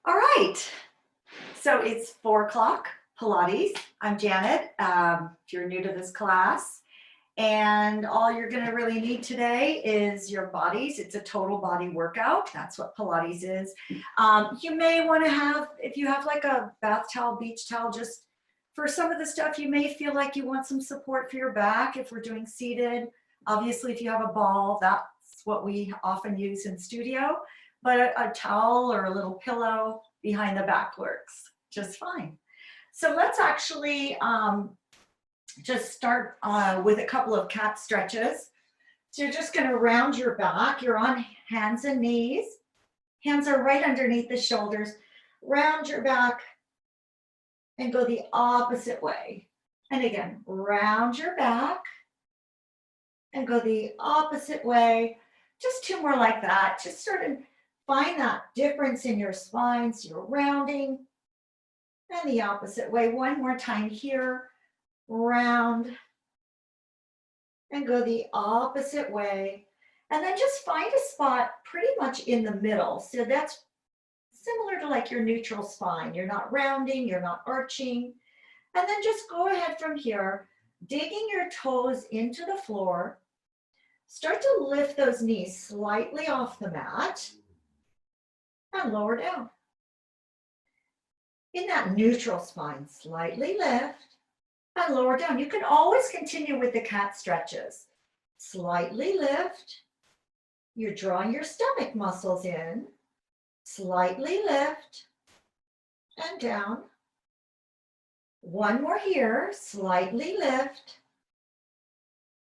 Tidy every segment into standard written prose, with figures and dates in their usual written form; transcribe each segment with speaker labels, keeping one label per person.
Speaker 1: All right, so it's 4 o'clock, Pilates. I'm Janet, if you're new to this class. And all you're gonna really need today is your bodies. It's a total body workout. That's what Pilates is. You may wanna have, if you have like a bath towel, beach towel, just for some of the stuff, you may feel like you want some support for your back if we're doing seated. Obviously, if you have a ball, that's what we often use in studio. But a towel or a little pillow behind the back works just fine. So let's actually just start with a couple of cat stretches. So you're just going to round your back. You're on hands and knees. Hands are right underneath the shoulders. Round your back and go the opposite way. And again, round your back and go the opposite way. Just 2 more like that. Just sort of find that difference in your spine. So you're rounding and the opposite way. 1 more time here. Round and go the opposite way. And then just find a spot pretty much in the middle. So that's similar to like your neutral spine. You're not rounding, you're not arching. And then just go ahead from here, digging your toes into the floor. Start to lift those knees slightly off the mat and lower down. In that neutral spine, slightly lift and lower down. You can always continue with the cat stretches. Slightly lift. You're drawing your stomach muscles in. Slightly lift and down. 1 more here. Slightly lift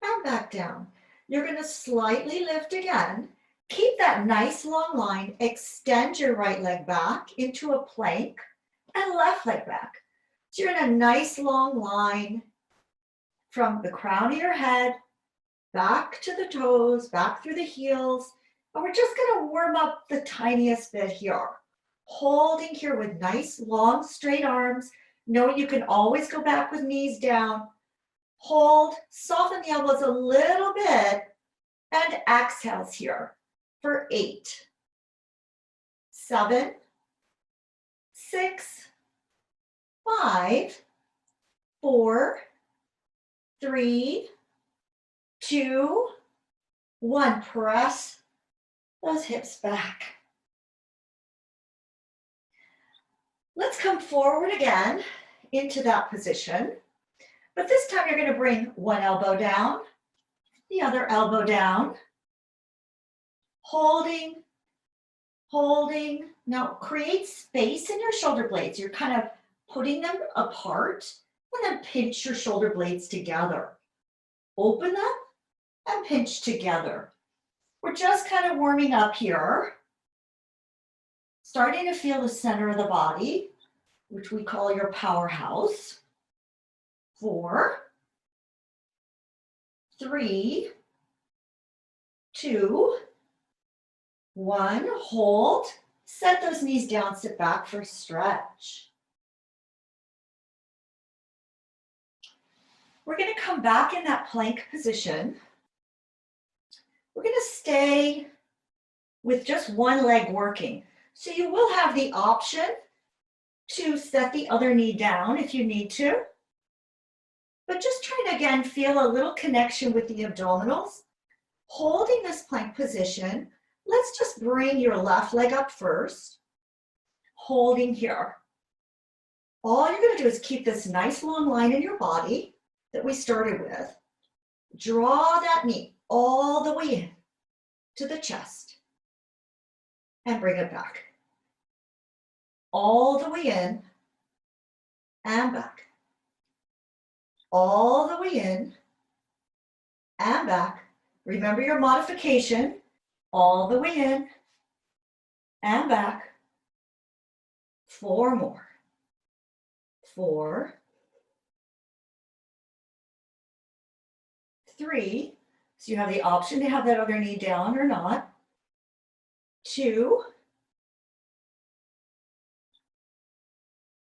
Speaker 1: and back down. You're going to slightly lift again. Keep that nice long line. Extend your right leg back into a plank and left leg back. So you're in a nice long line from the crown of your head, back to the toes, back through the heels. And we're just gonna warm up the tiniest bit here. Holding here with nice, long, straight arms. Know you can always go back with knees down. Hold, soften the elbows a little bit, and exhales here for 8, 7, 6, 5, 4, 3, 2, 1. Press those hips back. Let's come forward again into that position. But this time you're going to bring 1 elbow down, the other elbow down. Holding, holding. Now create space in your shoulder blades. You're kind of putting them apart and then pinch your shoulder blades together. Open them and pinch together. We're just kind of warming up here. Starting to feel the center of the body, which we call your powerhouse. 4, 3, 2, 1. Hold. Set those knees down, sit back for a stretch. We're going to come back in that plank position. We're going to stay with just 1 leg working. So you will have the option to set the other knee down if you need to. But just try to, again, feel a little connection with the abdominals. Holding this plank position, let's just bring your left leg up first. Holding here. All you're going to do is keep this nice long line in your body that we started with. Draw that knee all the way in to the chest and bring it back. All the way in and back. All the way in and back. Remember your modification. All the way in and back. 4 more. 4, 3. So you have the option to have that other knee down or not. 2,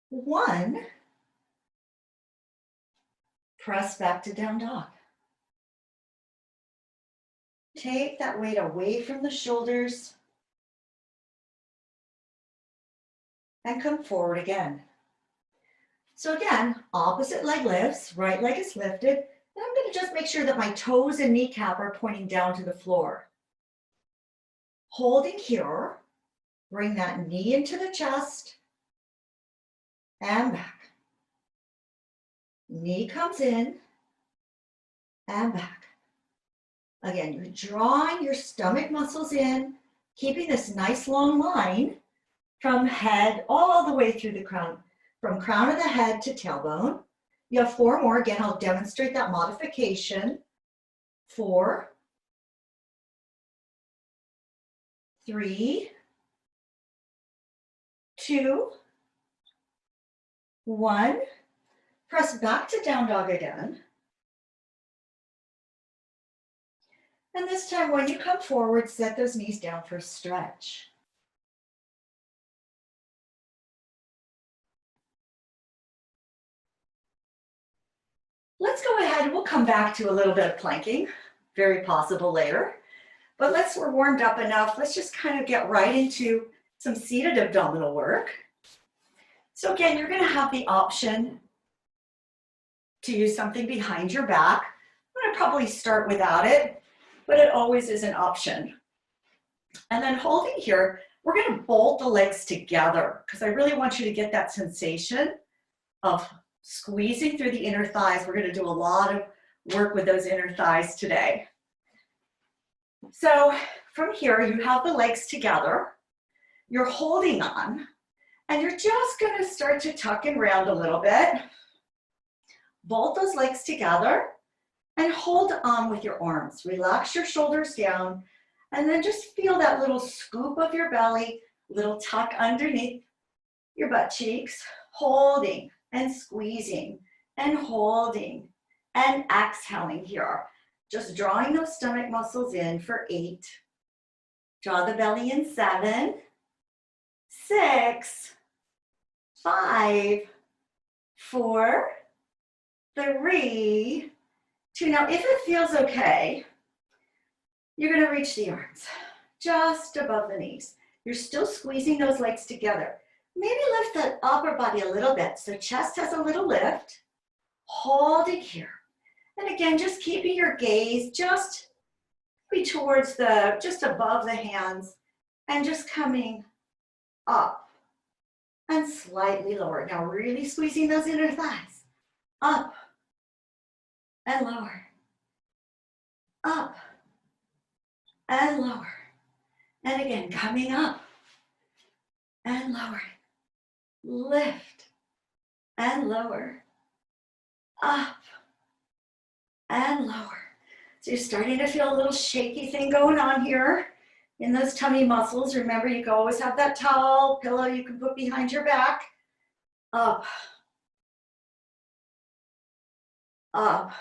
Speaker 1: 1. Press back to down dog. Take that weight away from the shoulders. and come forward again. So again, opposite leg lifts, right leg is lifted, and I'm going to just make sure that my toes and kneecap are pointing down to the floor. Holding here, bring that knee into the chest and back. Knee comes in and back. Again, you're drawing your stomach muscles in, keeping this nice long line from head all the way through the crown, from crown of the head to tailbone. You have 4 more. Again, I'll demonstrate that modification. 4, 3, 2, 1. Press back to down dog again. And this time when you come forward, set those knees down for a stretch. Let's go ahead and we'll come back to a little bit of planking, very possible later. But we're warmed up enough. Let's just kind of get right into some seated abdominal work. So again, you're going to have the option to use something behind your back. I'm going to probably start without it, but it always is an option. And then holding here, we're going to bolt the legs together because I really want you to get that sensation of squeezing through the inner thighs. We're going to do a lot of work with those inner thighs today. So from here, you have the legs together, you're holding on, and you're just going to start to tuck and round a little bit. Bolt those legs together and hold on with your arms. Relax your shoulders down, and then just feel that little scoop of your belly, little tuck underneath your butt cheeks, holding and squeezing and holding and exhaling here. Just drawing those stomach muscles in for 8. Draw the belly in 7, 6, 5, 4, 3, 2. Now, if it feels okay, you're going to reach the arms just above the knees. You're still squeezing those legs together. Maybe lift the upper body a little bit so chest has a little lift. Hold it here. And again, just keeping your gaze just be towards just above the hands and just coming up and slightly lower. Now really squeezing those inner thighs. Up and lower. Up and lower. And again, coming up and lowering. Lift and lower. Up and lower. So you're starting to feel a little shaky thing going on here in those tummy muscles. Remember, you can always have that towel, pillow you can put behind your back. Up. Up.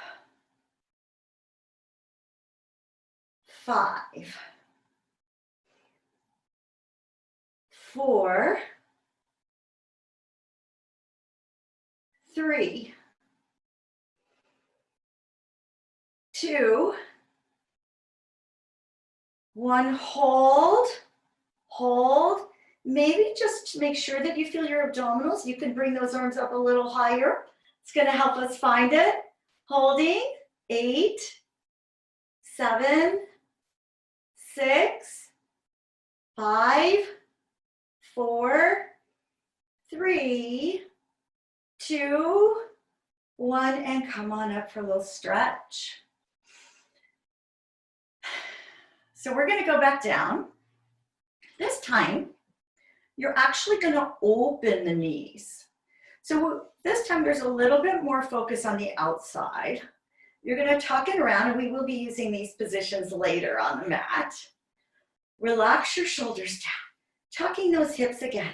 Speaker 1: 5. 4. 3. 2. 1. Hold. Hold. Maybe just make sure that you feel your abdominals. You can bring those arms up a little higher. It's going to help us find it. Holding. 8. 7. 6. 5. 4. 3. 2. 1. And come on up for a little stretch. So we're going to go back down. This time, you're actually going to open the knees. So this time there's a little bit more focus on the outside. You're going to tuck it around, and we will be using these positions later on the mat. Relax your shoulders down, tucking those hips again,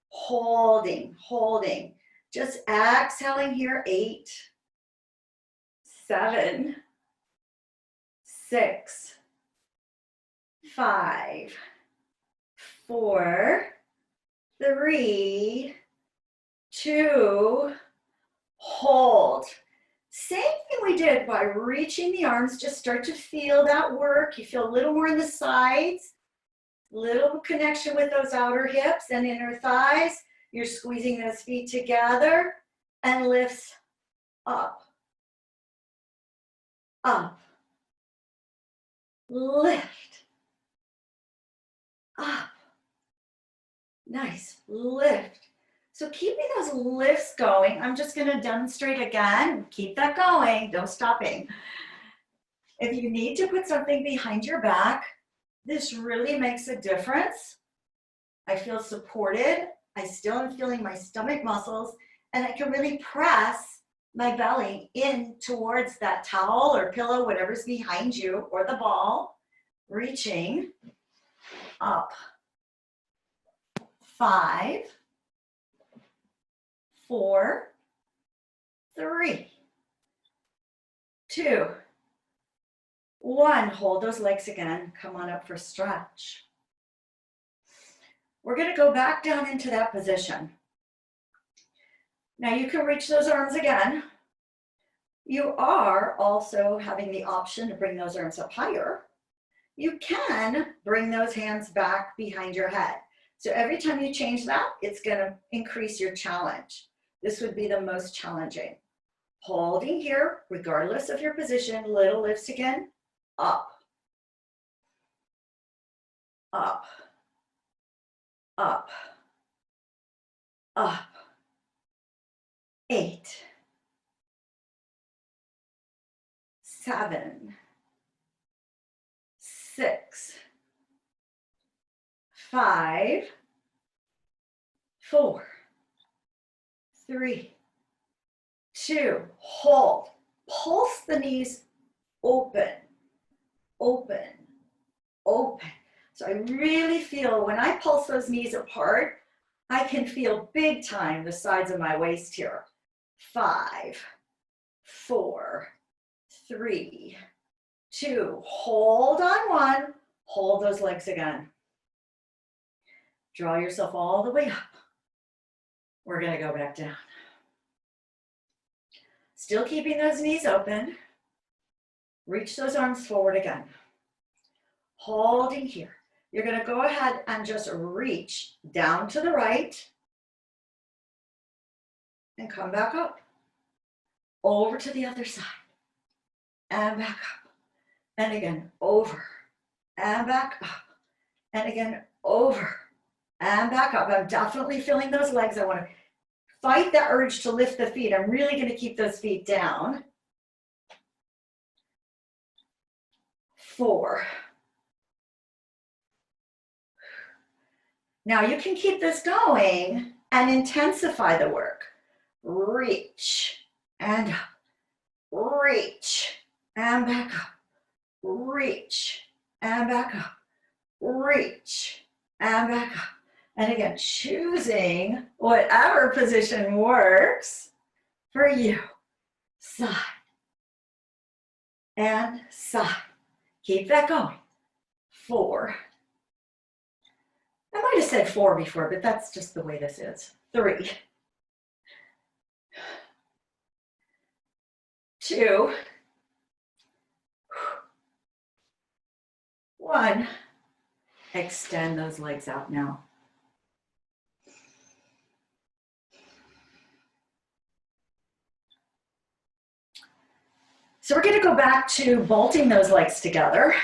Speaker 1: holding, holding. Just exhaling here, 8, 7, 6, 5, 4, 3, 2, hold. Same thing we did by reaching the arms. Just start to feel that work. You feel a little more in the sides, little connection with those outer hips and inner thighs. You're squeezing those feet together and lifts up, up, lift, up. Nice, lift. So keeping those lifts going, I'm just gonna demonstrate again. Keep that going, no stopping. If you need to put something behind your back, this really makes a difference. I feel supported. I still am feeling my stomach muscles, and I can really press my belly in towards that towel or pillow, whatever's behind you, or the ball, reaching up. 5, 4, 3, 2, 1. Hold those legs again. Come on up for stretch. We're going to go back down into that position. Now you can reach those arms again. You are also having the option to bring those arms up higher. You can bring those hands back behind your head. So every time you change that, it's going to increase your challenge. This would be the most challenging. Holding here, regardless of your position, little lifts again, up, up, up, up. 8, 7, 6, 5, 4, 3, 2, hold. Pulse the knees open, open, open. So I really feel when I pulse those knees apart, I can feel big time the sides of my waist here. 5, 4, 3, 2, hold on 1, hold those legs again. Draw yourself all the way up. We're gonna go back down. Still keeping those knees open. Reach those arms forward again. Holding here. You're gonna go ahead and just reach down to the right and come back up. Over to the other side and back up. And again, over and back up. And again, over and back up. I'm definitely feeling those legs. I want to fight that urge to lift the feet. I'm really going to keep those feet down. 4. Now you can keep this going and intensify the work. Reach and up. Reach and back up. Reach and back up. Reach and back up. And again, choosing whatever position works for you. Side and side. Keep that going. 4. I might have said 4 before, but that's just the way this is. 3. 2. 1. Extend those legs out now. So we're going to go back to bolting those legs together.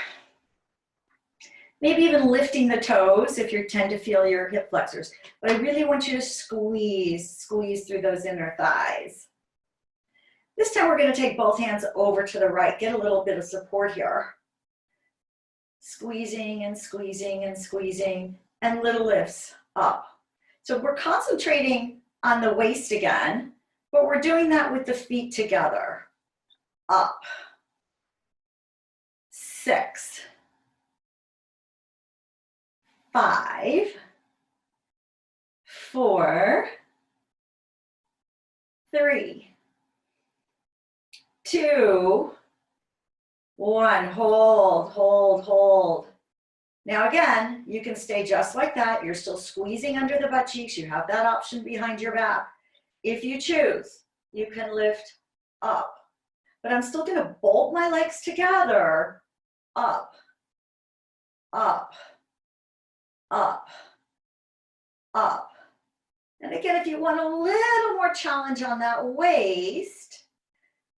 Speaker 1: Maybe even lifting the toes if you tend to feel your hip flexors. But I really want you to squeeze through those inner thighs. This time we're going to take both hands over to the right. Get a little bit of support here. Squeezing and squeezing and squeezing, and little lifts up. So we're concentrating on the waist again, but we're doing that with the feet together. Up. 6, 5, 4, 3, 2, 1. Hold, hold, hold. Now again, you can stay just like that. You're still squeezing under the butt cheeks. You have that option behind your back. If you choose, you can lift up. But I'm still going to bolt my legs together. Up, up, up, up. And again, again, if you want a little more challenge on that waist,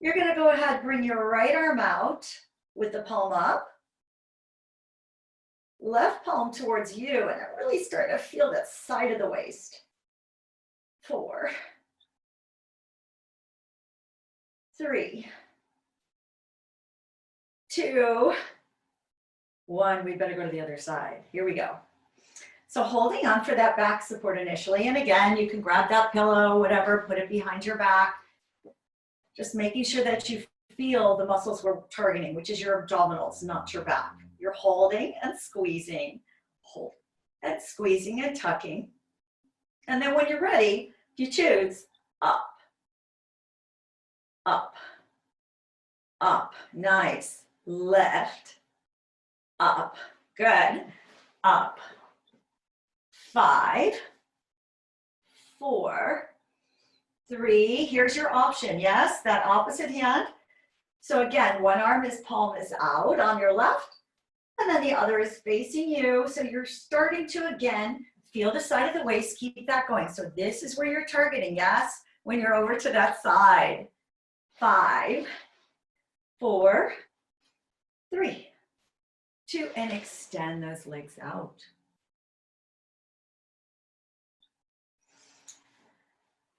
Speaker 1: you're gonna go ahead, bring your right arm out with the palm up, left palm towards you, and I'm really starting to feel that side of the waist. 4, 3, 2, 1. We better go to the other side. Here we go. So holding on for that back support initially. And again, you can grab that pillow, whatever, put it behind your back. Just making sure that you feel the muscles we're targeting, which is your abdominals, not your back. You're holding and squeezing, hold and squeezing and tucking. And then when you're ready, you choose up, up, up. Nice. Lift, up. Good. Up. 5, 4, 3. Here's your option. Yes, that opposite hand. So again, one arm is palm is out on your left, and then the other is facing you. So you're starting to, again, feel the side of the waist. Keep that going. So this is where you're targeting, yes, when you're over to that side. 5, 4, 3, 2, and extend those legs out.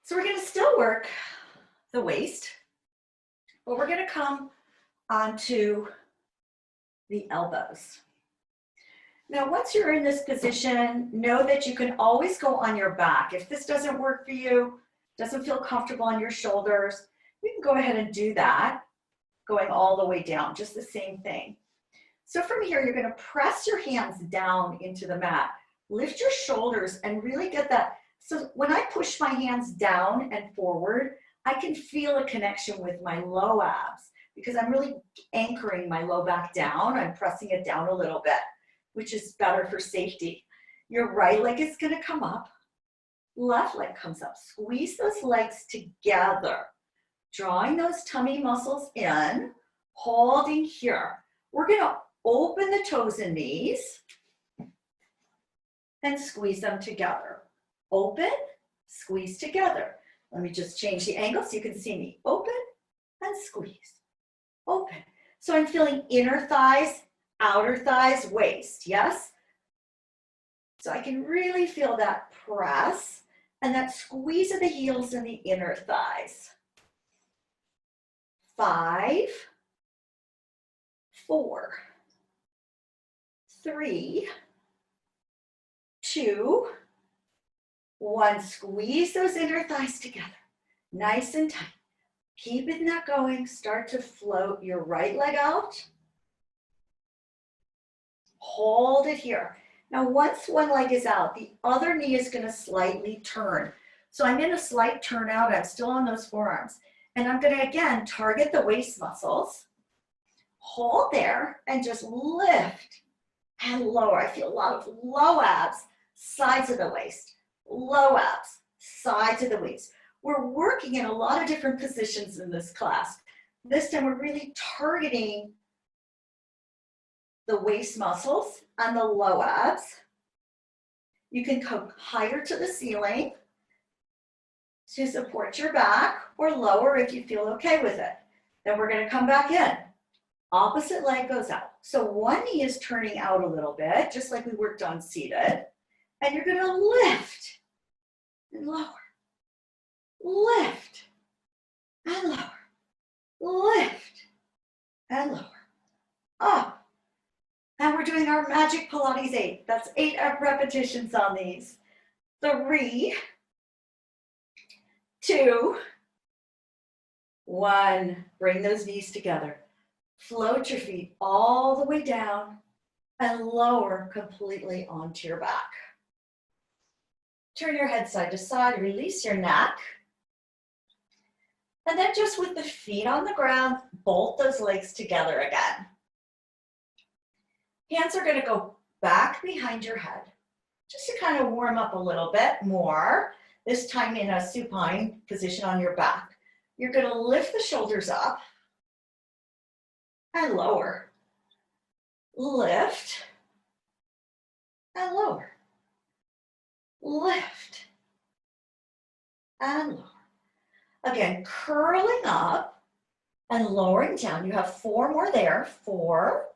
Speaker 1: So we're going to still work the waist, but we're going to come onto the elbows. Now, once you're in this position, know that you can always go on your back. If this doesn't work for you, doesn't feel comfortable on your shoulders, you can go ahead and do that, going all the way down, just the same thing. So from here, you're going to press your hands down into the mat, lift your shoulders, and really get that. So when I push my hands down and forward, I can feel a connection with my low abs because I'm really anchoring my low back down. I'm pressing it down a little bit, which is better for safety. Your right leg is going to come up. Left leg comes up. Squeeze those legs together, drawing those tummy muscles in, holding here. We're going to open the toes and knees and squeeze them together. Open, squeeze together. Let me just change the angle so you can see me. Open and squeeze. Open. So I'm feeling inner thighs, outer thighs, waist, yes? So I can really feel that press and that squeeze of the heels and the inner thighs. 5, 4, 3, 2, 1. Squeeze those inner thighs together, nice and tight. Keeping that going. Start to float your right leg out. Hold it here. Now, once one leg is out, the other knee is going to slightly turn. So I'm in a slight turn out. I'm still on those forearms. And I'm going to, again, target the waist muscles. Hold there and just lift and lower. I feel a lot of low abs, sides of the waist. Low abs, sides of the waist. We're working in a lot of different positions in this class. This time we're really targeting the waist muscles and the low abs. You can come higher to the ceiling to support your back or lower if you feel okay with it. Then we're going to come back in. Opposite leg goes out. So one knee is turning out a little bit, just like we worked on seated. And you're going to lift and lower, lift and lower, lift and lower, up. And we're doing our magic Pilates 8. That's 8 repetitions on these. 3, 2, 1. Bring those knees together. Float your feet all the way down and lower completely onto your back. Turn your head side to side, release your neck. And then just with the feet on the ground, bolt those legs together again. Hands are going to go back behind your head, just to kind of warm up a little bit more. This time in a supine position on your back. You're going to lift the shoulders up and lower. Lift and lower. Lift and lower. Again, curling up and lowering down. You have 4 more there. 4.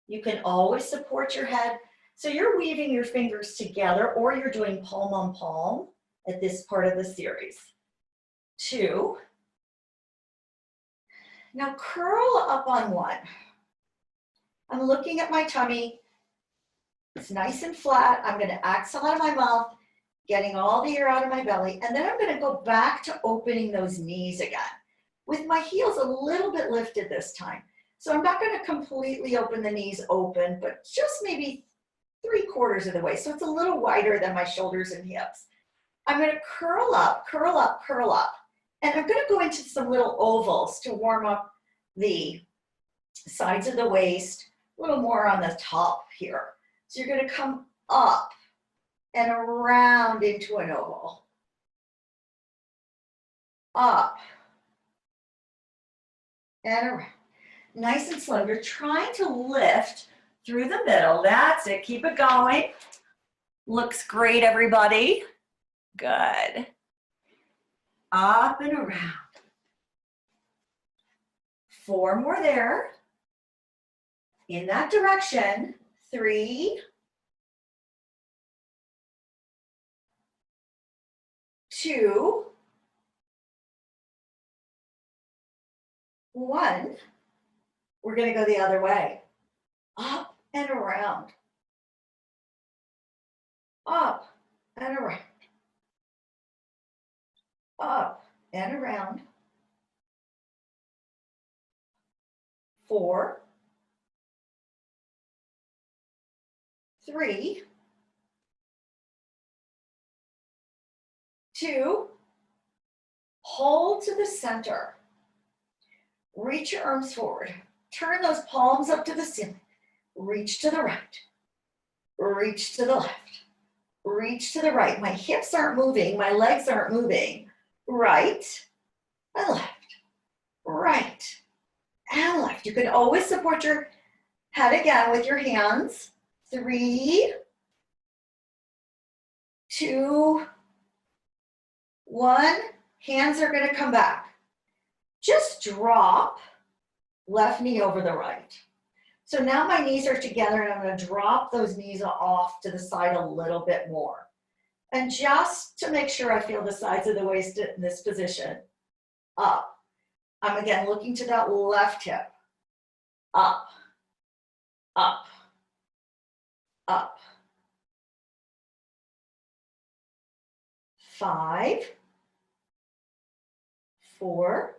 Speaker 1: You can always support your head. So you're weaving your fingers together, or you're doing palm on palm at this part of the series. 2. Now curl up on 1. I'm looking at my tummy. It's nice and flat. I'm going to exhale out of my mouth, getting all the air out of my belly. And then I'm going to go back to opening those knees again with my heels a little bit lifted this time. So I'm not going to completely open the knees open, but just maybe 3/4 of the way. So it's a little wider than my shoulders and hips. I'm going to curl up, curl up, curl up. And I'm going to go into some little ovals to warm up the sides of the waist, a little more on the top here. So you're going to come up and around into an oval. Up and around. Nice and slow. You're trying to lift through the middle. That's it. Keep it going. Looks great, everybody. Good. Up and around. 4 more there. In that direction. 3. 2. 1. We're going to go the other way. Up and around. Up and around. Up and around. 4. 3. 2. Hold to the center. Reach your arms forward. Turn those palms up to the ceiling. Reach to the right. Reach to the left. Reach to the right. My hips aren't moving. My legs aren't moving. Right and left. Right and left. You can always support your head again with your hands. 3, 2, 1. Hands are going to come back. Just drop left knee over the right. So now my knees are together and I'm going to drop those knees off to the side a little bit more. And just to make sure I feel the sides of the waist in this position, up. I'm again looking to that left hip. Up, up, up. 5, 4,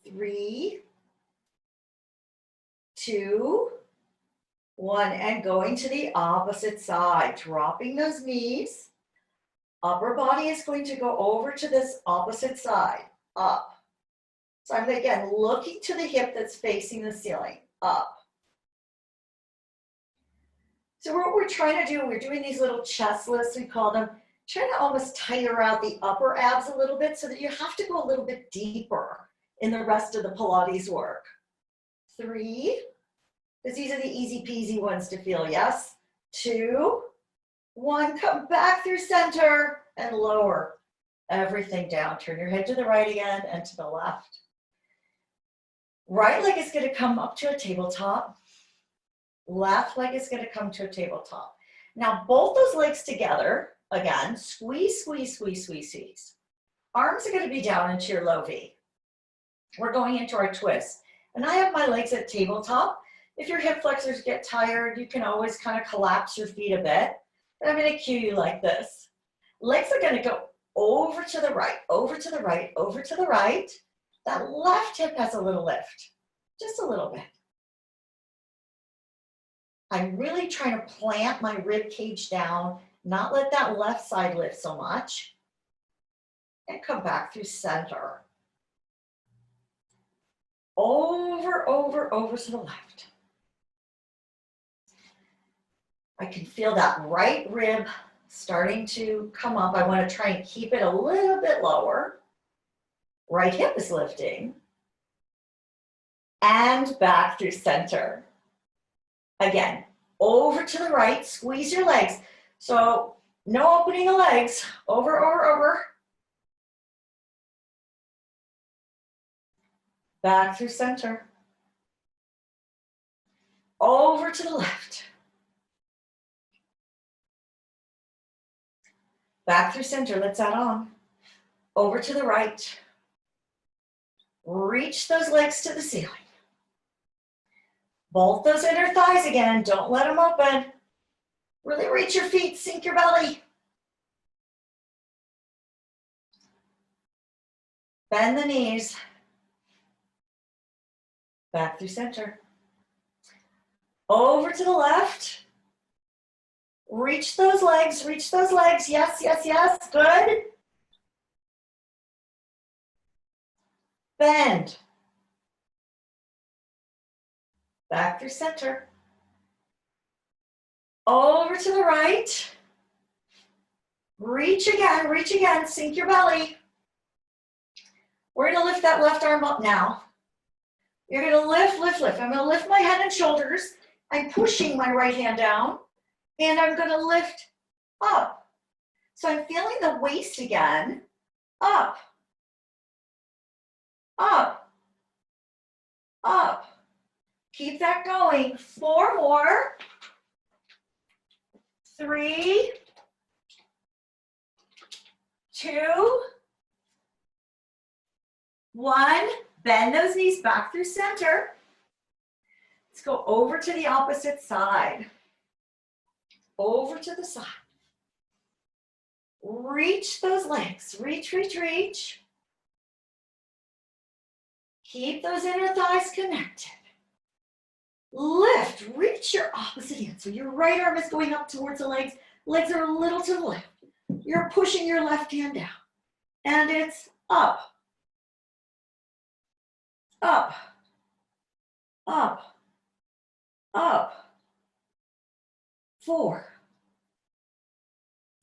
Speaker 1: 3, 2, 1, and going to the opposite side, dropping those knees. Upper body is going to go over to this opposite side, up. So I'm again looking to the hip that's facing the ceiling, up. So what we're trying to do, we're doing these little chest lifts, we call them, trying to almost tire out the upper abs a little bit so that you have to go a little bit deeper in the rest of the Pilates work. 3, because these are the easy peasy ones to feel, yes? 2, 1, come back through center and lower everything down. Turn your head to the right again and to the left. Right leg is going to come up to a tabletop. Left leg is going to come to a tabletop. Now both those legs together, again, squeeze, squeeze, squeeze, squeeze, squeeze. Arms are going to be down into your low V. We're going into our twist. And I have my legs at tabletop. If your hip flexors get tired, you can always kind of collapse your feet a bit. But I'm going to cue you like this. Legs are going to go over to the right, over to the right, over to the right. That left hip has a little lift, just a little bit. I'm really trying to plant my rib cage down, not let that left side lift so much. And come back through center. Over, over, over to the left. I can feel that right rib starting to come up. I want to try and keep it a little bit lower. Right hip is lifting. And back through center. Again, over to the right, squeeze your legs. So No opening the legs. Over, over, over. Back through center. Over to the left. Back through center. Let's add on. Over to the right. Reach those legs to the ceiling. Bolt those inner thighs again. Don't let them open. Really reach your feet. Sink your belly. Bend the knees. Back through center. Over to the left. Reach those legs. Reach those legs. Yes, yes, yes. Good. Bend. Back through center. Over to the right. Reach again, sink your belly. We're gonna lift that left arm up now. You're gonna lift, lift, lift. I'm gonna lift my head and shoulders. I'm pushing my right hand down, and I'm gonna lift up. So I'm feeling the waist again. Up, up, up. Keep that going. 4 more. 3, 2, 1. Bend those knees back through center. Let's go over to the opposite side. Over to the side. Reach those legs. Reach, reach, reach. Keep those inner thighs connected. Lift, reach your opposite hand. So your right arm is going up towards the legs. Legs are a little to the left. You're pushing your left hand down. And it's up, up, up, up. 4,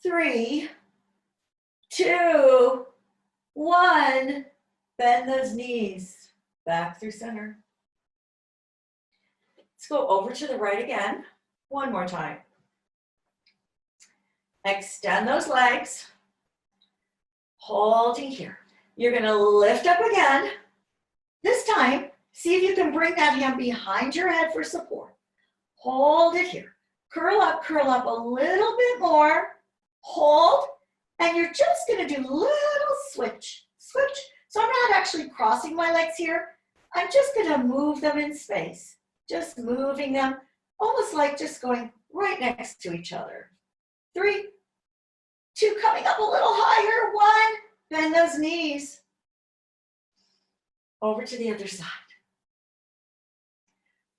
Speaker 1: 3, 2, 1. Bend those knees back through center. Let's go over to the right again. One more time. Extend those legs. Holding here. You're going to lift up again. This time, see if you can bring that hand behind your head for support. Hold it here. Curl up a little bit more. Hold, and you're just going to do a little switch. Switch. So I'm not actually crossing my legs here. I'm just going to move them in space. Just moving them, almost like just going right next to each other. 3, 2, coming up a little higher. 1, bend those knees. Over to the other side.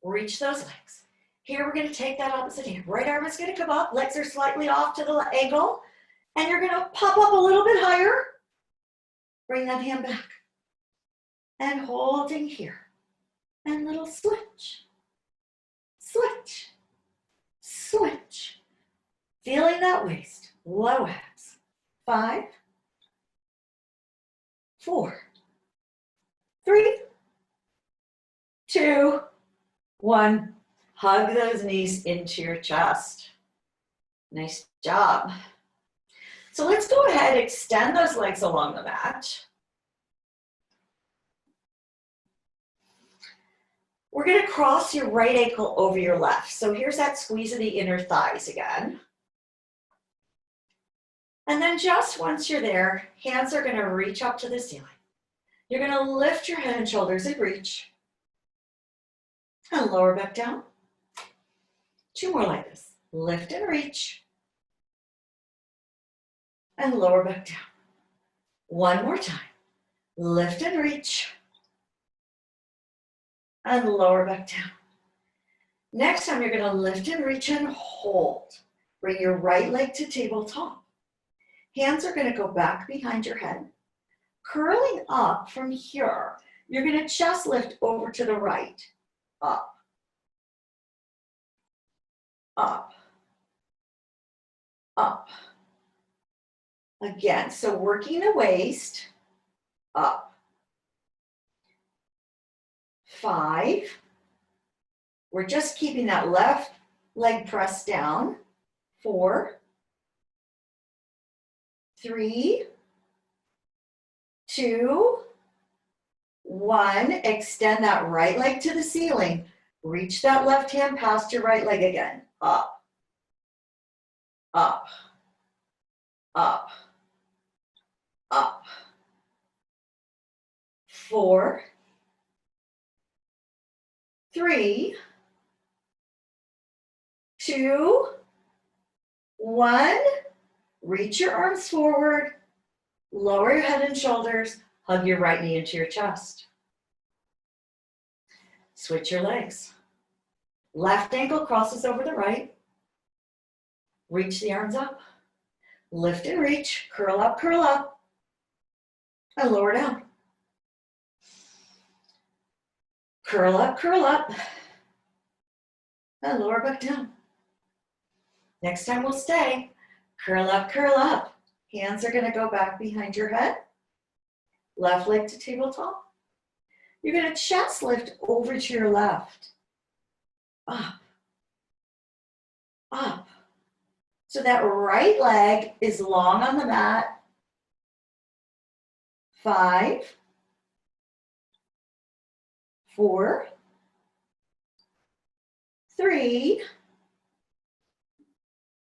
Speaker 1: Reach those legs. Here we're going to take that opposite hand. Right arm is going to come up. Legs are slightly off to the ankle. And you're going to pop up a little bit higher. Bring that hand back. And holding here. And little switch. Switch. Switch. Feeling that waist. Low abs. 5, 4, 3, 2, 1. Hug those knees into your chest. Nice job. So let's go ahead, extend those legs along the mat. We're going to cross your right ankle over your left. So here's that squeeze of the inner thighs again. And then just once you're there, hands are going to reach up to the ceiling. You're going to lift your head and shoulders and reach. And lower back down. 2 more like this. Lift and reach. And lower back down. 1 more time. Lift and reach. And lower back down. Next time you're going to lift and reach and hold. Bring your right leg to tabletop. Hands are going to go back behind your head. Curling up from here, you're going to chest lift over to the right. Up. Up. Up. Again, so working the waist. Up. 5. We're just keeping that left leg pressed down. 4, 3, 2, 1. Extend that right leg to the ceiling. Reach that left hand past your right leg again. Up, up, up, up. 4, 3, 2, 1. Reach your arms forward. Lower your head and shoulders. Hug your right knee into your chest. Switch your legs. Left ankle crosses over the right. Reach the arms up. Lift and reach. Curl up, and lower down. Curl up, and lower back down. Next time we'll stay. Curl up. Hands are gonna go back behind your head. Left leg to tabletop. You're gonna chest lift over to your left. Up, up. So that right leg is long on the mat. 5, 4, 3,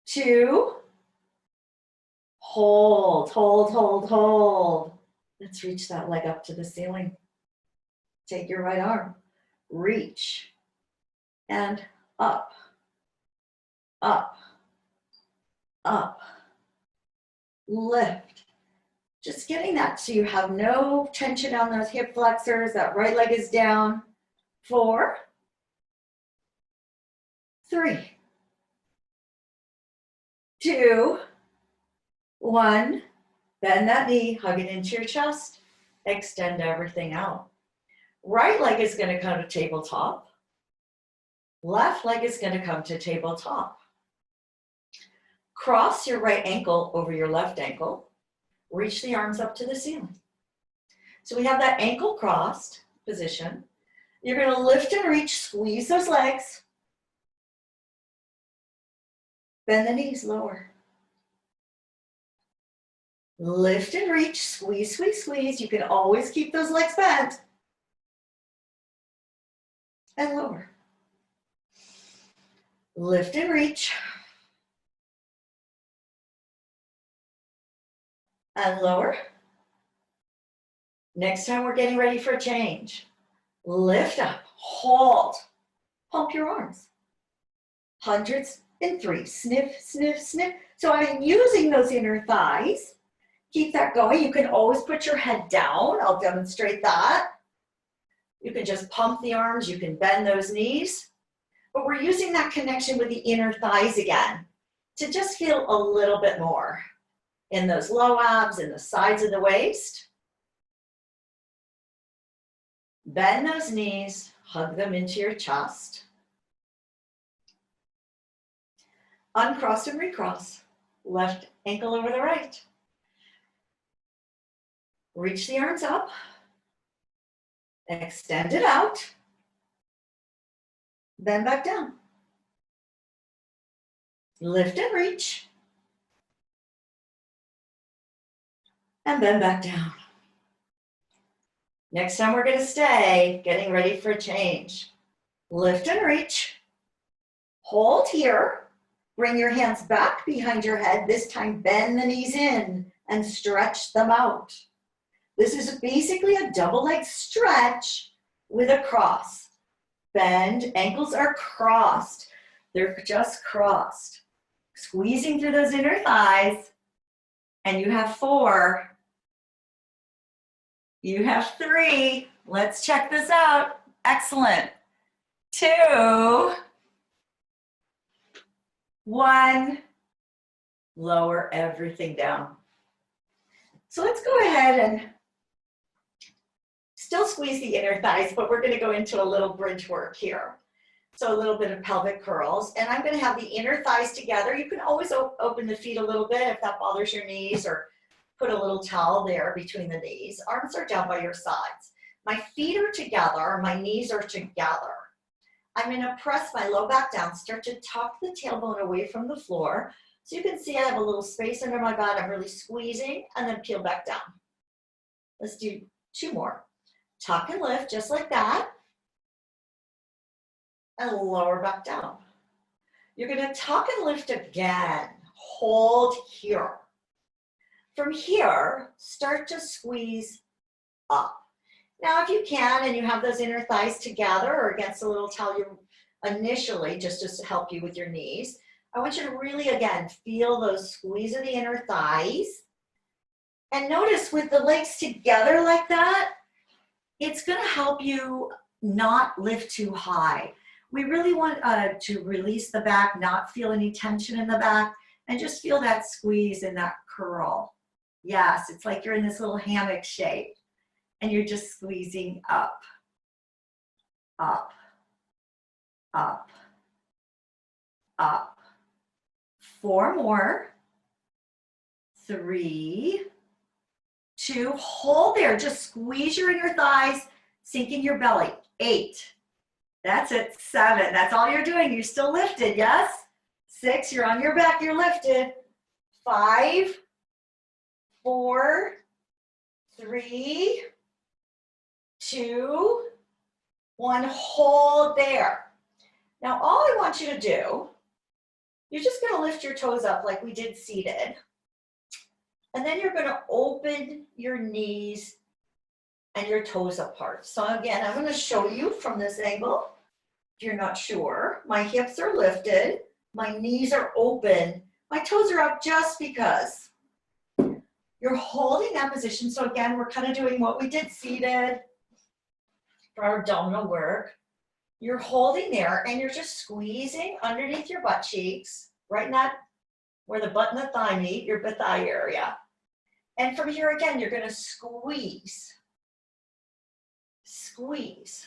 Speaker 1: 2, hold. Let's reach that leg up to the ceiling. Take your right arm, reach, and up, up, up, lift. Just getting that so you have no tension on those hip flexors. That right leg is down. 4, 3, 2, 1. Bend that knee, hug it into your chest. Extend everything out. Right leg is going to come to tabletop. Left leg is going to come to tabletop. Cross your right ankle over your left ankle. Reach the arms up to the ceiling. So we have that ankle crossed position. You're going to lift and reach, squeeze those legs. Bend the knees lower. Lift and reach, squeeze. You can always keep those legs bent. And lower. Lift and reach. And lower. Next time we're getting ready for a change. Lift up, hold, pump your arms. 103, sniff. So I'm using those inner thighs. Keep that going. You can always put your head down. I'll demonstrate that. You can just pump the arms. You can bend those knees. But we're using that connection with the inner thighs again to just feel a little bit more in those low abs, in the sides of the waist. Bend those knees, hug them into your chest. Uncross and recross. Left ankle over the right. Reach the arms up. Extend it out. Bend back down. Lift and reach. And bend back down. Next time we're going to stay, getting ready for a change. Lift and reach. Hold here. Bring your hands back behind your head. This time bend the knees in and stretch them out. This is basically a double leg stretch with a cross. Bend, ankles are crossed. They're just crossed. Squeezing through those inner thighs. And you have 4. You have 3. Let's check this out. Excellent. 2, 1. Lower everything down. So let's go ahead and still squeeze the inner thighs, but we're going to go into a little bridge work here. So a little bit of pelvic curls, and I'm going to have the inner thighs together. You can always open the feet a little bit if that bothers your knees, or put a little towel there between the knees. Arms are down by your sides. My feet are together, my knees are together. I'm going to press my low back down, start to tuck the tailbone away from the floor So you can see I have a little space under my butt. I'm really squeezing and then peel back down. Let's do 2 more. Tuck and lift just like that. And lower back down. You're going to tuck and lift again. Hold here. From here, start to squeeze up. Now, if you can and you have those inner thighs together or against a little towel initially, just to help you with your knees, I want you to really, again, feel those squeeze of the inner thighs. And notice with the legs together like that, it's going to help you not lift too high. We really want to release the back, not feel any tension in the back, and just feel that squeeze and that curl. Yes, it's like you're in this little hammock shape, and you're just squeezing up, up, up, up. 4 more. 3, 2, hold there. Just squeeze your inner thighs, sink in your belly. 8. That's it. 7. That's all you're doing. You're still lifted, yes? 6, you're on your back, you're lifted. 5, 4, 3, 2, 1. Hold there. Now, all I want you to do, you're just going to lift your toes up like we did seated. And then you're going to open your knees and your toes apart. So again, I'm going to show you from this angle. If you're not sure, my hips are lifted, my knees are open, my toes are up just because. You're holding that position. So again, we're kind of doing what we did seated for our abdominal work. You're holding there and you're just squeezing underneath your butt cheeks, right in that, where the butt and the thigh meet, your thigh area. And from here again, you're going to squeeze, squeeze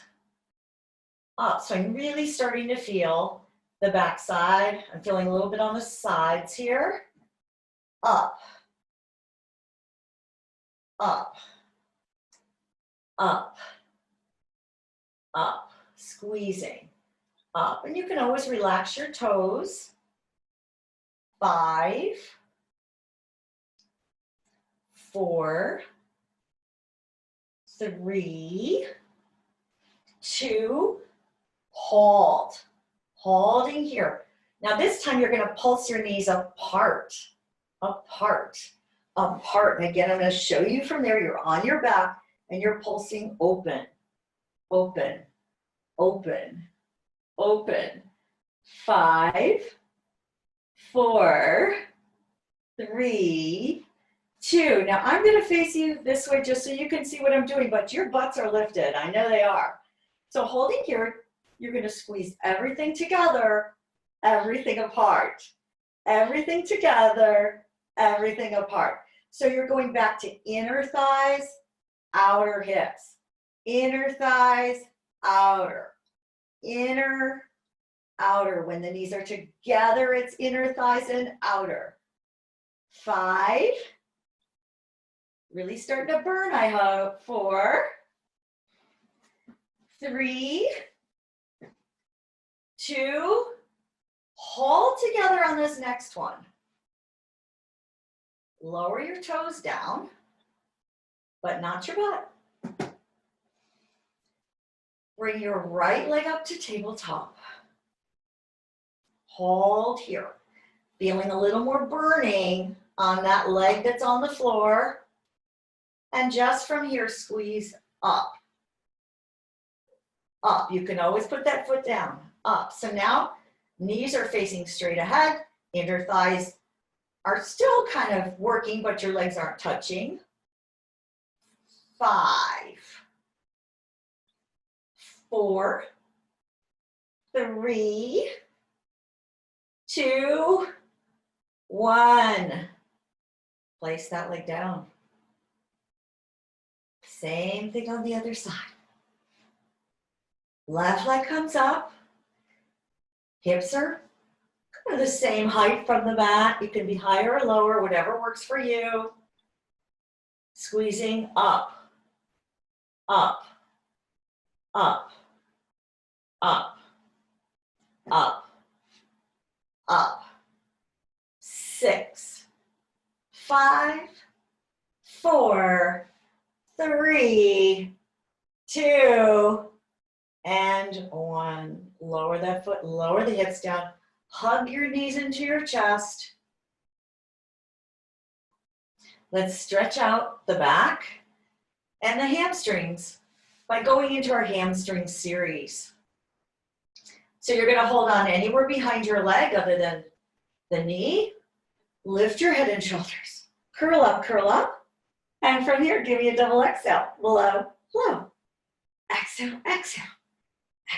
Speaker 1: up. So I'm really starting to feel the back side. I'm feeling a little bit on the sides here. Up, up, up, up, squeezing up. And you can always relax your toes. 5, 4, 3, 2, hold. Holding here. Now this time you're going to pulse your knees apart, apart, apart. And again, I'm going to show you from there. You're on your back and you're pulsing open, open, open, open. 5, 4, 3, 2. Now I'm going to face you this way just so you can see what I'm doing, but your butts are lifted. I know they are. So holding here, you're going to squeeze everything together, everything apart. Everything together, everything apart. So you're going back to inner thighs, outer hips. Inner thighs, outer. Inner, outer. When the knees are together, it's inner thighs and outer. 5. Really starting to burn, I hope. 4, 3, 2, hold together on this next one. Lower your toes down, but not your butt. Bring your right leg up to tabletop. Hold here. Feeling a little more burning on that leg that's on the floor. And just from here, squeeze up. Up. You can always put that foot down. Up. So now knees are facing straight ahead. Inner thighs are still kind of working, but your legs aren't touching. 5, 4, 3, 2, 1. Place that leg down. Same thing on the other side. Left leg comes up. Hips are kind of the same height from the mat. You can be higher or lower, whatever works for you. Squeezing up, up, up, up, up, up. 6, 5, 4, 3, 2, and 1. Lower that foot, lower the hips down. Hug your knees into your chest. Let's stretch out the back and the hamstrings by going into our hamstring series. So you're gonna hold on anywhere behind your leg other than the knee. Lift your head and shoulders. Curl up. And from here, give me a double exhale. Blow, blow. Exhale, exhale.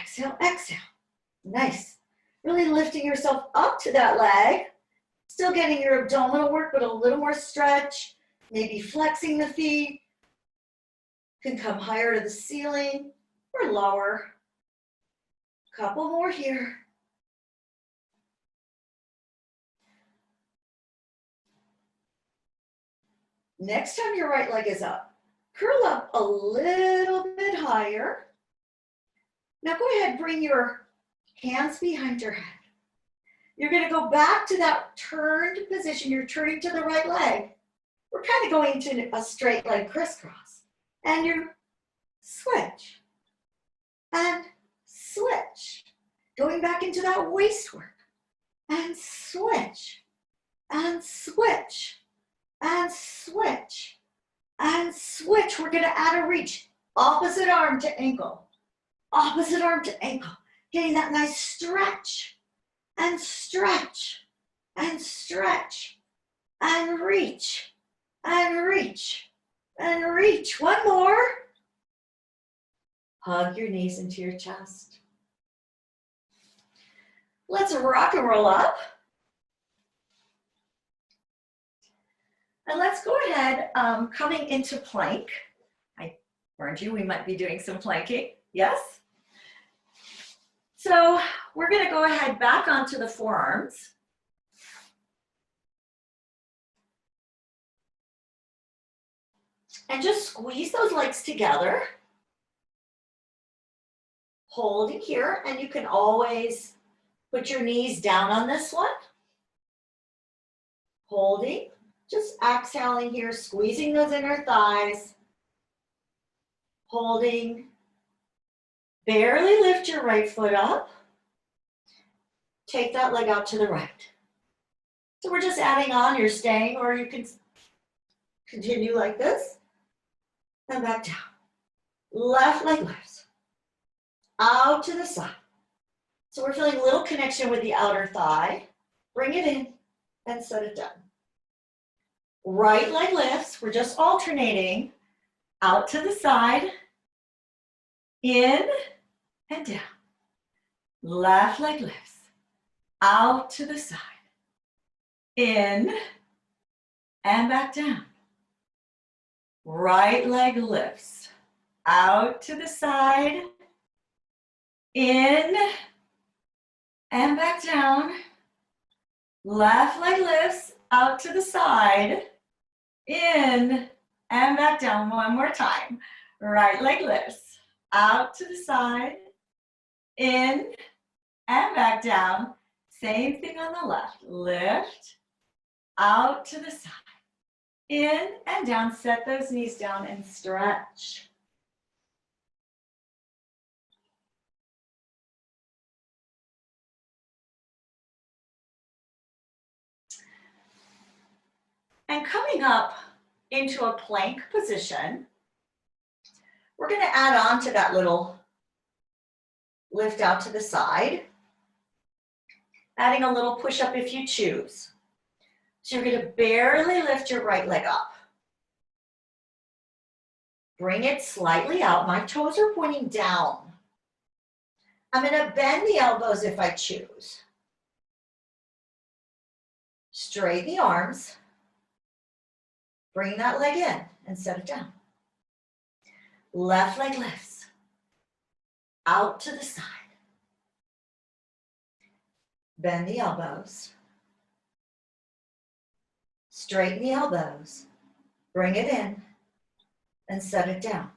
Speaker 1: Exhale, exhale. Nice. Really lifting yourself up to that leg. Still getting your abdominal work, but a little more stretch. Maybe flexing the feet. Can come higher to the ceiling or lower. Couple more here. Next time your right leg is up, curl up a little bit higher. Now go ahead, bring your hands behind your head. You're gonna go back to that turned position. You're turning to the right leg. We're kind of going to a straight leg crisscross. And you switch and switch. Going back into that waist work and switch and switch and switch and switch. We're gonna add a reach. Opposite arm to ankle. Opposite arm to ankle. Getting that nice stretch and stretch and stretch and reach and reach and reach. One more. Hug your knees into your chest. Let's rock and roll up. And let's go ahead, coming into plank. I warned you we might be doing some planking, yes? So we're gonna go ahead back onto the forearms. And just squeeze those legs together. Holding here, and you can always put your knees down on this one. Holding, just exhaling here, squeezing those inner thighs. Holding. Barely lift your right foot up. Take that leg out to the right. So we're just adding on, you're staying, or you can continue like this. And back down. Left leg lifts. Out to the side. So we're feeling a little connection with the outer thigh. Bring it in and set it down. Right leg lifts. We're just alternating. Out to the side. In and down. Left leg lifts. Out to the side. In and back down. Right leg lifts. Out to the side. In and back down. Left leg lifts out to the side. In and back down. One more time. Right leg lifts out to the side. In and back down. Same thing on the left. Lift out to the side. In and down. Set those knees down and stretch. And coming up into a plank position, we're going to add on to that little lift out to the side, adding a little push up if you choose. So you're going to barely lift your right leg up. Bring it slightly out. My toes are pointing down. I'm going to bend the elbows if I choose. Straighten the arms. Bring that leg in and set it down. Left leg lifts. Out to the side. Bend the elbows. Straighten the elbows. Bring it in and set it down.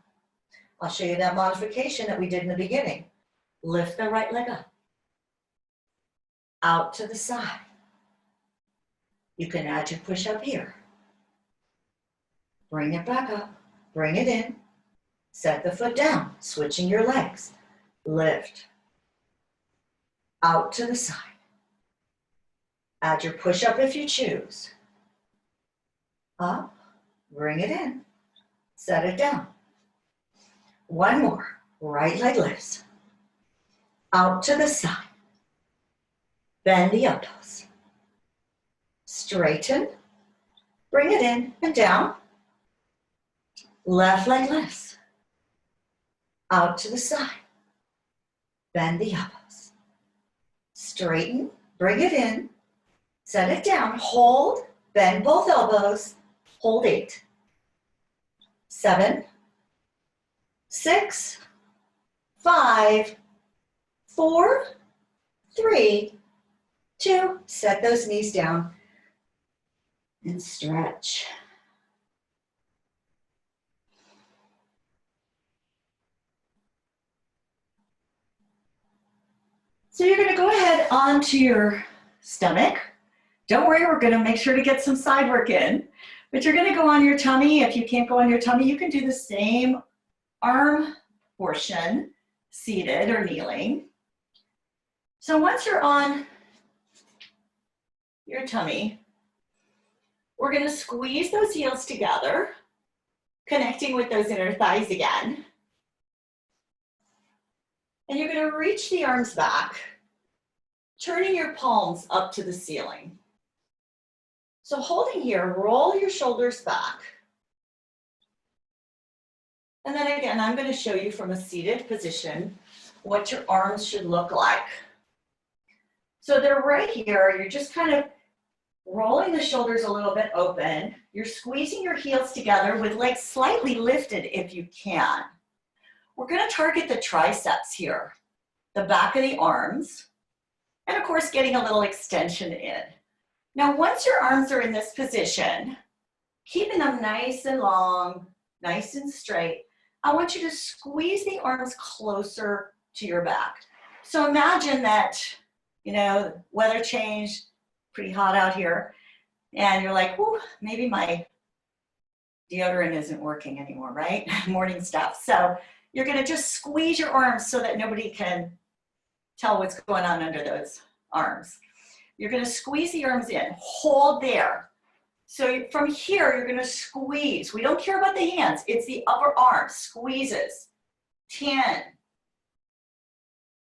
Speaker 1: I'll show you that modification that we did in the beginning. Lift the right leg up. Out to the side. You can add your push-up here. Bring it back up, bring it in, set the foot down, switching your legs. Lift, out to the side. Add your push-up if you choose. Up, bring it in, set it down. One more, right leg lifts. Out to the side. Bend the elbows. Straighten, bring it in and down. Left leg lifts. Out to the side. Bend the elbows. Straighten, bring it in, set it down, hold, bend both elbows, hold 8, 7, 6, 5, 4, 3, 2, set those knees down and stretch. So you're going to go ahead onto your stomach. Don't worry, we're going to make sure to get some side work in, but you're going to go on your tummy. If you can't go on your tummy, you can do the same arm portion, seated or kneeling. So once you're on your tummy, we're going to squeeze those heels together, connecting with those inner thighs again. And you're going to reach the arms back, turning your palms up to the ceiling. So holding here, roll your shoulders back. And then again, I'm going to show you from a seated position what your arms should look like. So they're right here. You're just kind of rolling the shoulders a little bit open. You're squeezing your heels together with legs slightly lifted if you can. We're going to target the triceps here, the back of the arms, and of course getting a little extension in. Now once your arms are in this position, keeping them nice and long, nice and straight, I want you to squeeze the arms closer to your back. So imagine that, you know, weather changed, pretty hot out here, and you're like, whoo, maybe my deodorant isn't working anymore, right? Morning stuff. So you're going to just squeeze your arms so that nobody can tell what's going on under those arms. You're going to squeeze the arms in, hold there. So from here, you're going to squeeze. We don't care about the hands. It's the upper arm, squeezes. 10,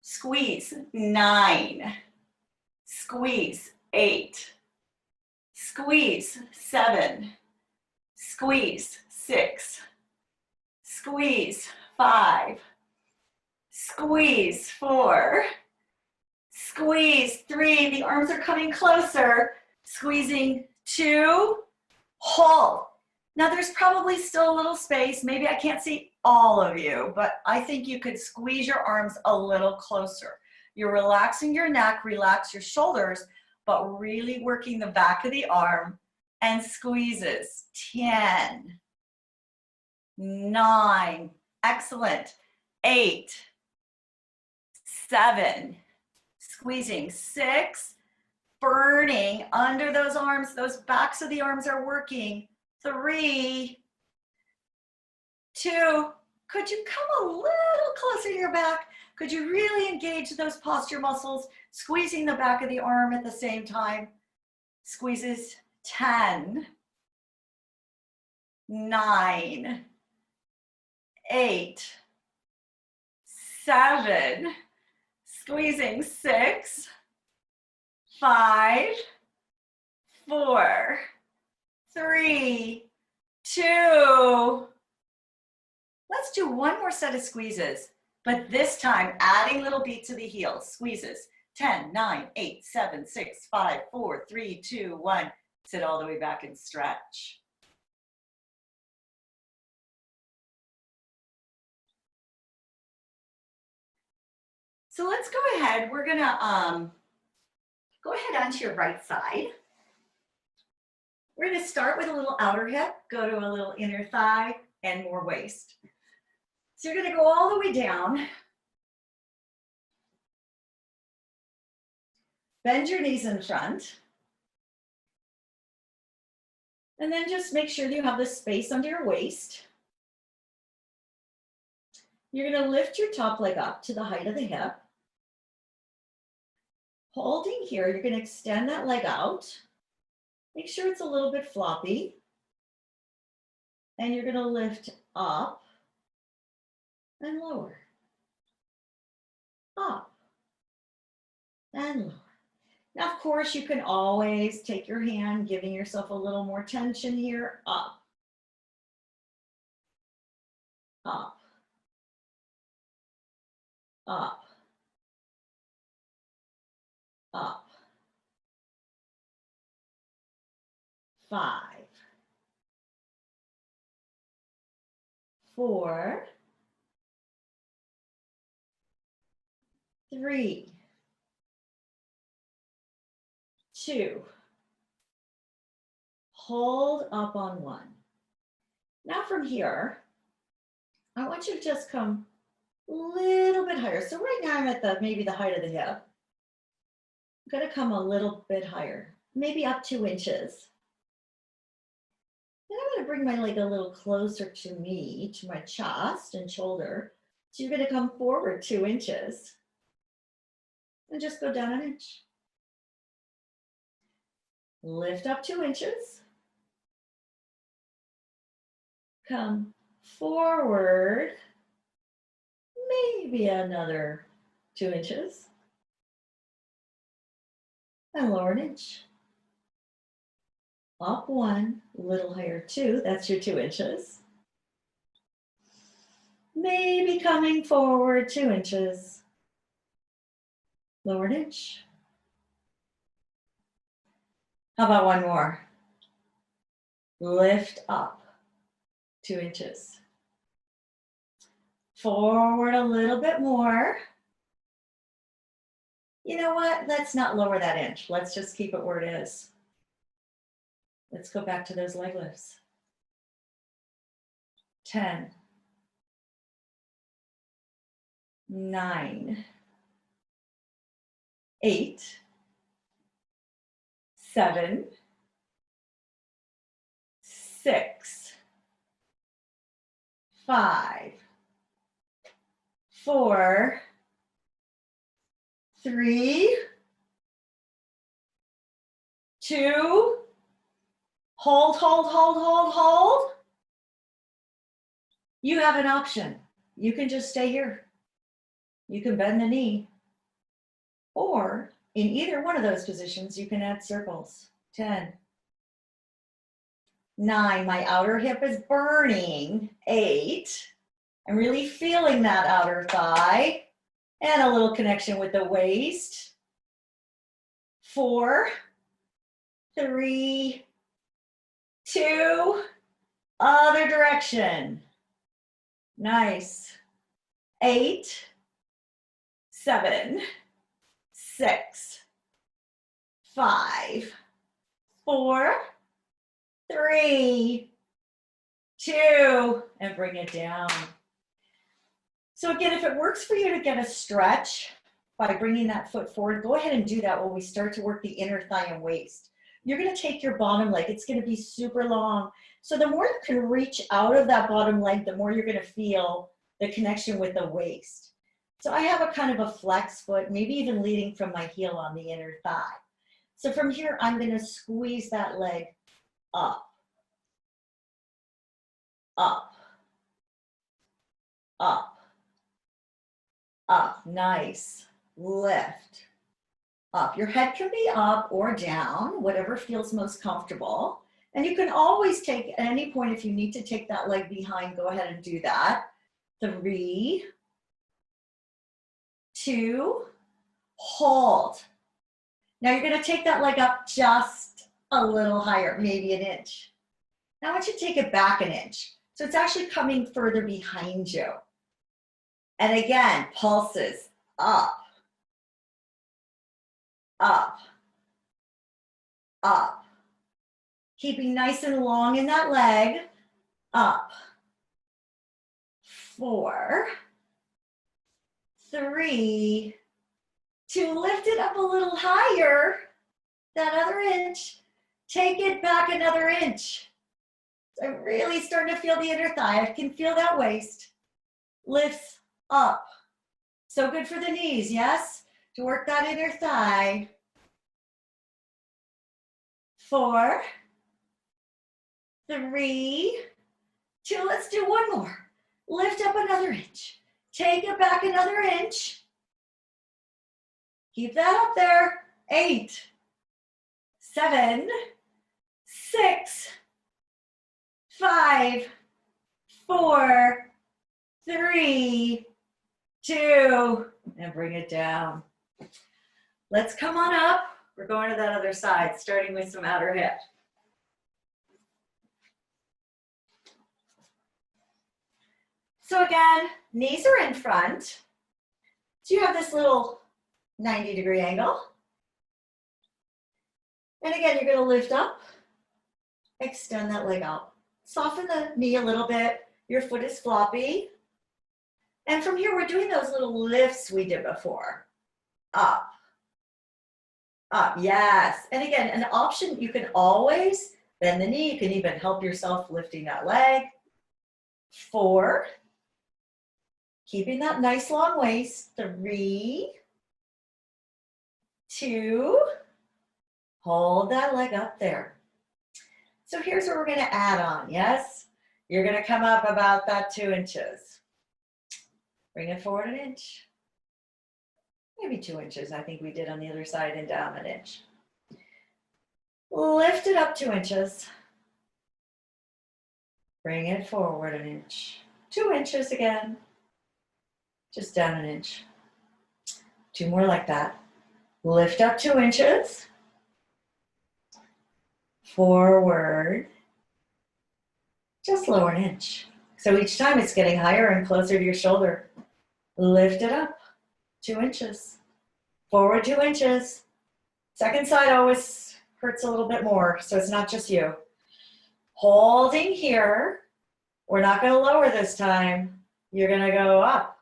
Speaker 1: squeeze, 9, squeeze, 8, squeeze, 7, squeeze, 6, squeeze, 5, squeeze, 4, squeeze, 3, the arms are coming closer, squeezing, 2, hold. Now there's probably still a little space, maybe I can't see all of you, but I think you could squeeze your arms a little closer. You're relaxing your neck, relax your shoulders, but really working the back of the arm and squeezes. 10, 9, excellent, 8, 7, squeezing, 6, burning under those arms, those backs of the arms are working, 3, 2, could you come a little closer to your back? Could you really engage those posture muscles, squeezing the back of the arm at the same time? Squeezes, 10, 9, 8, 7, squeezing, 6, 5, 4, 3, 2. Let's do one more set of squeezes, but this time adding little beat to the heels. Squeezes, 10, 9, 8, 7, 6, 5, 4, 3, 2, 1. Sit all the way back and stretch. So let's go ahead. We're gonna go ahead onto your right side. We're gonna start with a little outer hip, go to a little inner thigh, and more waist. So you're gonna go all the way down. Bend your knees in front. And then just make sure you have the space under your waist. You're going to lift your top leg up to the height of the hip. Holding here, you're going to extend that leg out. Make sure it's a little bit floppy. And you're going to lift up and lower. Up and lower. Now, of course, you can always take your hand, giving yourself a little more tension here. Up. Up. Up. Up. 5, 4, 3, 2. Hold up on 1. Now from here, I want you to just come a little bit higher. So right now I'm at maybe the height of the hip. I'm going to come a little bit higher, maybe up 2 inches. Then I'm going to bring my leg a little closer to me, to my chest and shoulder. So you're going to come forward 2 inches and just go down 1 inch. Lift up 2 inches. Come forward, maybe another 2 inches. And lower 1 inch. Up 1, a little higher 2, that's your 2 inches. Maybe coming forward 2 inches. Lower 1 inch. How about one more? Lift up 2 inches. Forward a little bit more. You know what? Let's not lower that inch. Let's just keep it where it is. Let's go back to those leg lifts. 10, 9, 8, 7, 6, 5, 4, 3, 2, hold, hold, hold, hold, hold. You have an option. You can just stay here. You can bend the knee. Or in either one of those positions, you can add circles. 10, 9, my outer hip is burning. 8, I'm really feeling that outer thigh. And a little connection with the waist. 4, 3, 2, other direction. Nice. 8, 7, 6, 5, 4, 3, 2, and bring it down. So again, if it works for you to get a stretch by bringing that foot forward, go ahead and do that when we start to work the inner thigh and waist. You're going to take your bottom leg. It's going to be super long. So the more you can reach out of that bottom leg, the more you're going to feel the connection with the waist. So I have a kind of a flex foot, maybe even leading from my heel on the inner thigh. So from here, I'm going to squeeze that leg up, up, up, up. Nice. Lift. Up. Your head can be up or down, whatever feels most comfortable. And you can always take, at any point, if you need to take that leg behind, go ahead and do that. 3, 2, hold. Now you're going to take that leg up just a little higher, maybe 1 inch. Now I want you to take it back 1 inch. So it's actually coming further behind you. And again, pulses up, up, up. Keeping nice and long in that leg. Up. 4, 3, 2. Lift it up a little higher. That other inch. Take it back another inch. So I'm really starting to feel the inner thigh. I can feel that waist. Lifts up. So good for the knees, yes? To work that inner thigh. 4, 3, 2. Let's do one more. Lift up another inch. Take it back another inch. Keep that up there. 8, 7, 6, 5, 4, 3, 2, and bring it down. Let's come on up. We're going to that other side, starting with some outer hip. So again, knees are in front. So you have this little 90-degree angle. And again, you're going to lift up, extend that leg out. Soften the knee a little bit. Your foot is floppy. And from here, we're doing those little lifts we did before. Up, up, yes. And again, an option, you can always bend the knee. You can even help yourself lifting that leg. 4, keeping that nice long waist. 3, 2, hold that leg up there. So here's what we're going to add on, yes? You're going to come up about that 2 inches. Bring it forward an inch. Maybe 2 inches, I think we did on the other side, and down an inch. Lift it up 2 inches. Bring it forward an inch. 2 inches again. Just down an inch. 2 more like that. Lift up 2 inches. Forward. Just lower an inch. So each time it's getting higher and closer to your shoulder. Lift it up 2 inches. Forward 2 inches. Second side always hurts a little bit more, so it's not just you. Holding here. We're not going to lower this time. You're going to go up.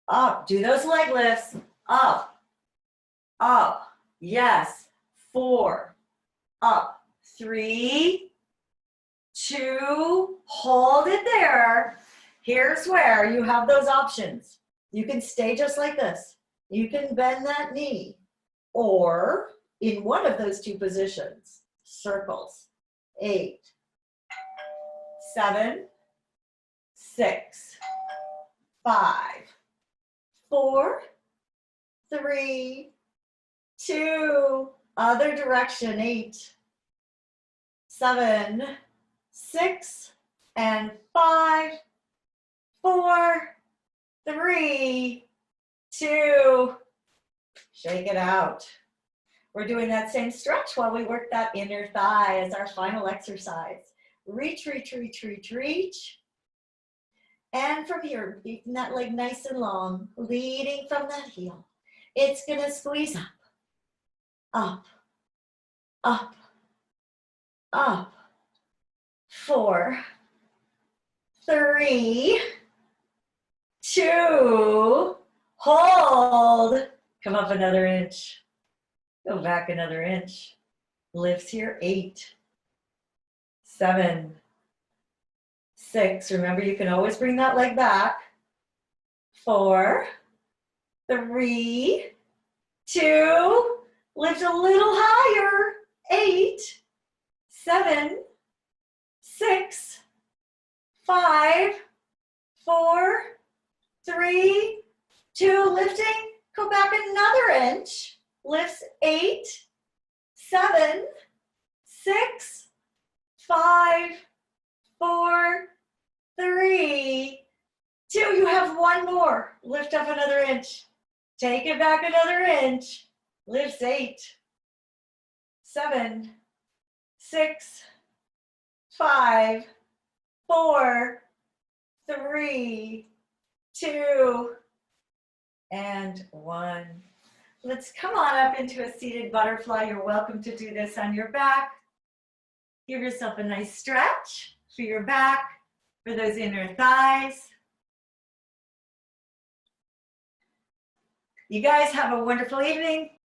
Speaker 1: Up. Do those leg lifts. Up. Up. Yes. 4. Up. 3, 2. Hold it there. Here's where you have those options. You can stay just like this. You can bend that knee, or in one of those 2 positions, circles. 8, 7, 6, 5, 4, 3, 2, other direction. 8, 7, 6, and 5, 4, 3, 2, shake it out. We're doing that same stretch while we work that inner thigh as our final exercise. Reach, reach, reach, reach, reach. And from here, keeping that leg nice and long, leading from that heel. It's gonna squeeze up, up, up, up. 4, 3, 2, hold. Come up another inch. Go back another inch. Lifts here. 8, 7, 6. Remember, you can always bring that leg back. 4, 3, 2. Lift a little higher. 8, 7, 6, 5, 4, 3, 2. Lifting. Go back another inch. Lifts. 8, 7, 6, 5, 4, 3, 2. You have one more. Lift up another inch. Take it back another inch. Lifts. 8, 7, 6, 5, 4, 3, 2, and 1. Let's come on up into a seated butterfly. You're welcome to do this on your back. Give yourself a nice stretch for your back, for those inner thighs. You guys have a wonderful evening.